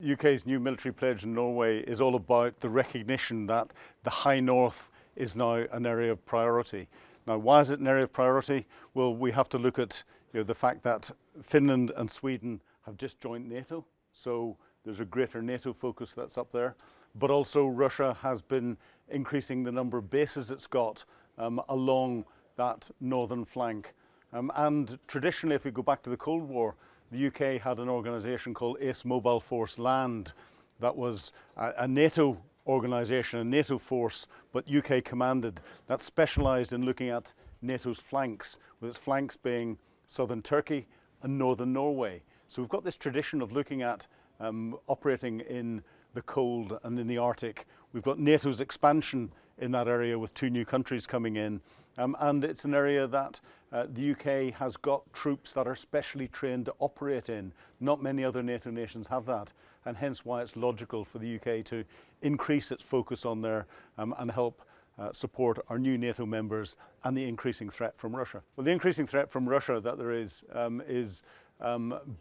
UK's new military pledge in Norway is all about the recognition that the High North is now an area of priority. Now, why is it an area of priority? Well, we have to look at the fact that Finland and Sweden have just joined NATO, so there's a greater NATO focus that's up there. But also Russia has been increasing the number of bases it's got along that northern flank. And traditionally, if we go back to the Cold War, the UK had an organisation called Ace Mobile Force Land that was a NATO organisation, a NATO force, but UK commanded, that specialised in looking at NATO's flanks, with its flanks being southern Turkey and northern Norway. So we've got this tradition of looking at operating in the cold and in the Arctic. We've got NATO's expansion in that area with 2 new countries coming in. And it's an area that the UK has got troops that are specially trained to operate in. Not many other NATO nations have that, and hence why it's logical for the UK to increase its focus on there and help support our new NATO members and the increasing threat from Russia. Well, the increasing threat from Russia that there is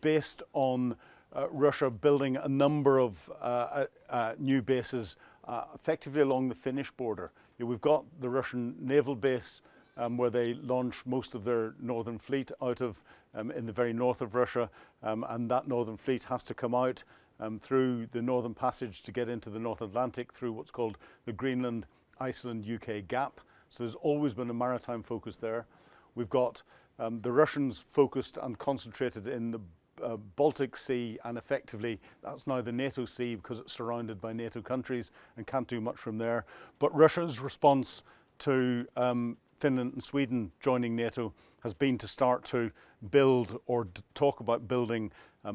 based on Russia building a number of new bases effectively along the Finnish border. We've got the Russian naval base where they launch most of their northern fleet out of in the very north of Russia, and that northern fleet has to come out through the Northern Passage to get into the North Atlantic through what's called the Greenland, Iceland, UK gap. So there's always been a maritime focus there. We've got the Russians focused and concentrated in the Baltic Sea, and effectively that's now the NATO Sea because it's surrounded by NATO countries and can't do much from there. But Russia's response to Finland and Sweden joining NATO has been to start to build or talk about building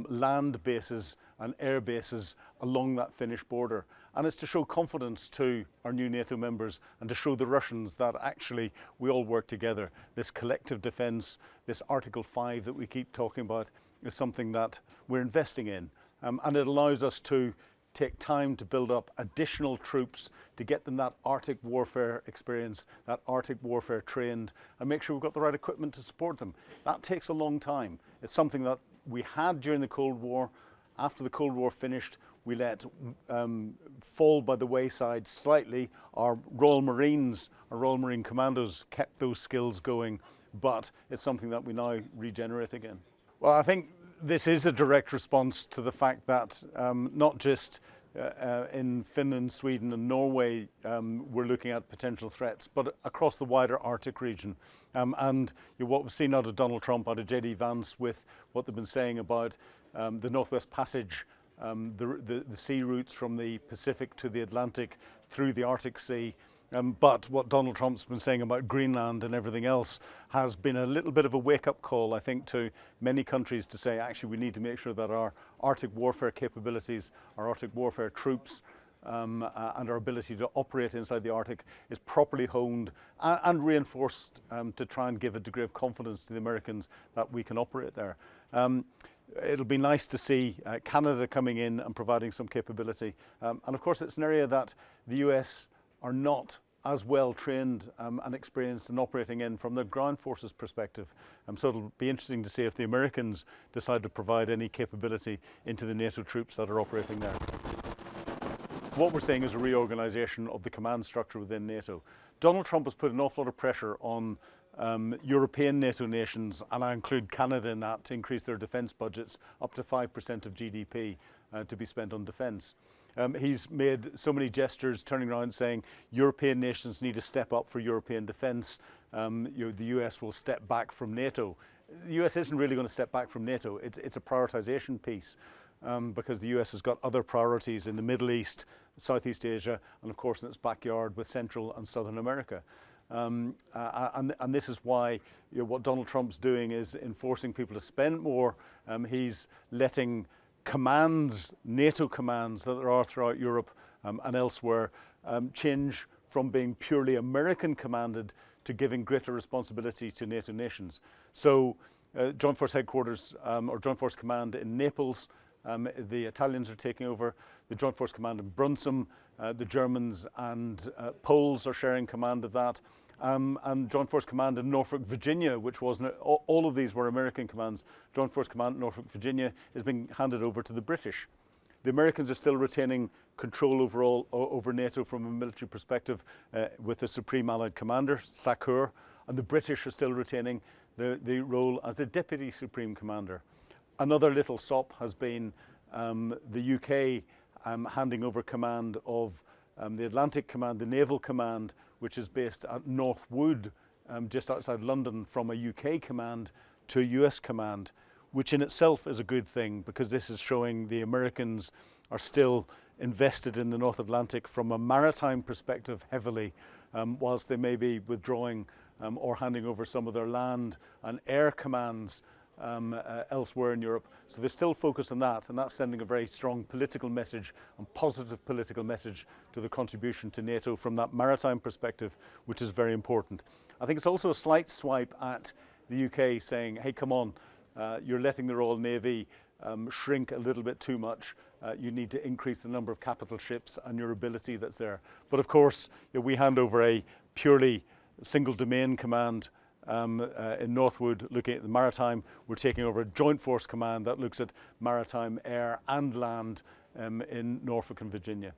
land bases and air bases along that Finnish border. And it's to show confidence to our new NATO members and to show the Russians that actually we all work together. This collective defence, this Article 5 that we keep talking about, is something that we're investing in. And it allows us to take time to build up additional troops to get them that Arctic warfare experience, that Arctic warfare trained, and make sure we've got the right equipment to support them. That takes a long time. It's something that we had during the Cold War. After the Cold War finished, we let fall by the wayside slightly. Our Royal Marines, our Royal Marine Commandos kept those skills going, but it's something that we now regenerate again. Well, I think this is a direct response to the fact that not just in Finland, Sweden and Norway we're looking at potential threats, but across the wider Arctic region. And what we've seen out of Donald Trump, out of JD Vance, with what they've been saying about the Northwest Passage, the sea routes from the Pacific to the Atlantic through the Arctic Sea. But what Donald Trump's been saying about Greenland and everything else has been a little bit of a wake-up call, I think, to many countries to say, actually, we need to make sure that our Arctic warfare capabilities, our Arctic warfare troops, and our ability to operate inside the Arctic is properly honed and reinforced to try and give a degree of confidence to the Americans that we can operate there. It'll be nice to see Canada coming in and providing some capability. And of course, it's an area that the US are not as well trained and experienced in operating in from the ground forces perspective. So it'll be interesting to see if the Americans decide to provide any capability into the NATO troops that are operating there. What we're seeing is a reorganisation of the command structure within NATO. Donald Trump has put an awful lot of pressure on European NATO nations, and I include Canada in that, to increase their defence budgets up to 5% of GDP to be spent on defence. He's made so many gestures turning around saying European nations need to step up for European defence. The US will step back from NATO. The US isn't really going to step back from NATO. It's a prioritisation piece because the US has got other priorities in the Middle East, Southeast Asia, and of course in its backyard with Central and Southern America. And this is why what Donald Trump's doing is enforcing people to spend more. He's letting commands, NATO commands that there are throughout Europe and elsewhere change from being purely American commanded to giving greater responsibility to NATO nations. So Joint Force Headquarters or Joint Force Command in Naples, the Italians are taking over. The Joint Force Command in Brunssum, the Germans and Poles are sharing command of that. And Joint Force Command in Norfolk, Virginia, which wasn't, all of these were American commands. Joint Force Command in Norfolk, Virginia is being handed over to the British. The Americans are still retaining control overall over NATO from a military perspective with the Supreme Allied Commander, SACEUR, and the British are still retaining the role as the Deputy Supreme Commander. Another little sop has been the UK handing over command of the Atlantic Command, the Naval Command, which is based at Northwood, just outside London, from a UK command to a US command, which in itself is a good thing, because this is showing the Americans are still invested in the North Atlantic from a maritime perspective heavily, whilst they may be withdrawing or handing over some of their land and air commands elsewhere in Europe. So they're still focused on that, and that's sending a very strong political message and positive political message to the contribution to NATO from that maritime perspective, which is very important. I think it's also a slight swipe at the UK saying, hey, come on, you're letting the Royal Navy shrink a little bit too much. You need to increase the number of capital ships and your ability that's there. But of course, we hand over a purely single domain command in Northwood looking at the maritime. We're taking over a joint force command that looks at maritime, air and land in Norfolk and Virginia.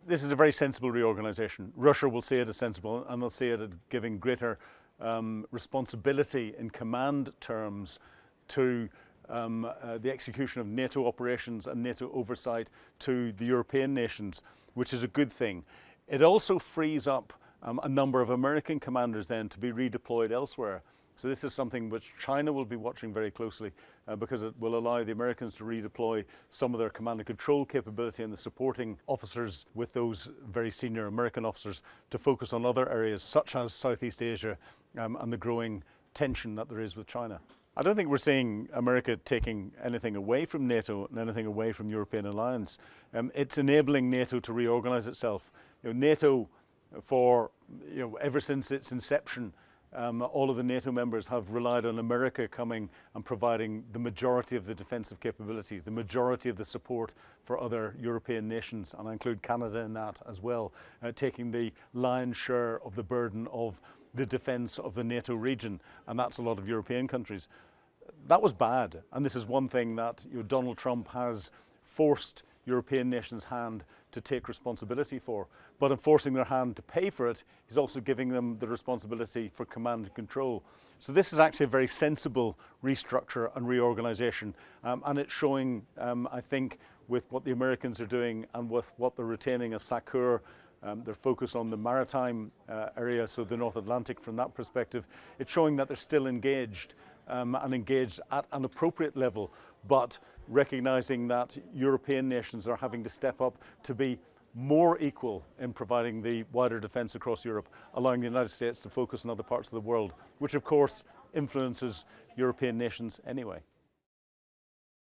This is a very sensible reorganisation. Russia will see it as sensible, and they'll see it as giving greater responsibility in command terms to the execution of NATO operations and NATO oversight to the European nations, which is a good thing. It also frees up a number of American commanders then to be redeployed elsewhere. So this is something which China will be watching very closely because it will allow the Americans to redeploy some of their command and control capability and the supporting officers with those very senior American officers to focus on other areas such as Southeast Asia and the growing tension that there is with China. I don't think we're seeing America taking anything away from NATO and anything away from European alliance. It's enabling NATO to reorganize itself. NATO, ever since its inception, all of the NATO members have relied on America coming and providing the majority of the defensive capability, the majority of the support for other European nations, and I include Canada in that as well, taking the lion's share of the burden of the defence of the NATO region, and that's a lot of European countries. That was bad, and this is one thing that Donald Trump has forced European nations' hand to take responsibility for. But in forcing their hand to pay for it, he's also giving them the responsibility for command and control. So this is actually a very sensible restructure and reorganisation, and it's showing, I think, with what the Americans are doing and with what they're retaining as SACEUR, their focus on the maritime area, so the North Atlantic from that perspective, it's showing that they're still engaged and engaged at an appropriate level, but recognising that European nations are having to step up to be more equal in providing the wider defence across Europe, allowing the United States to focus on other parts of the world, which of course influences European nations anyway.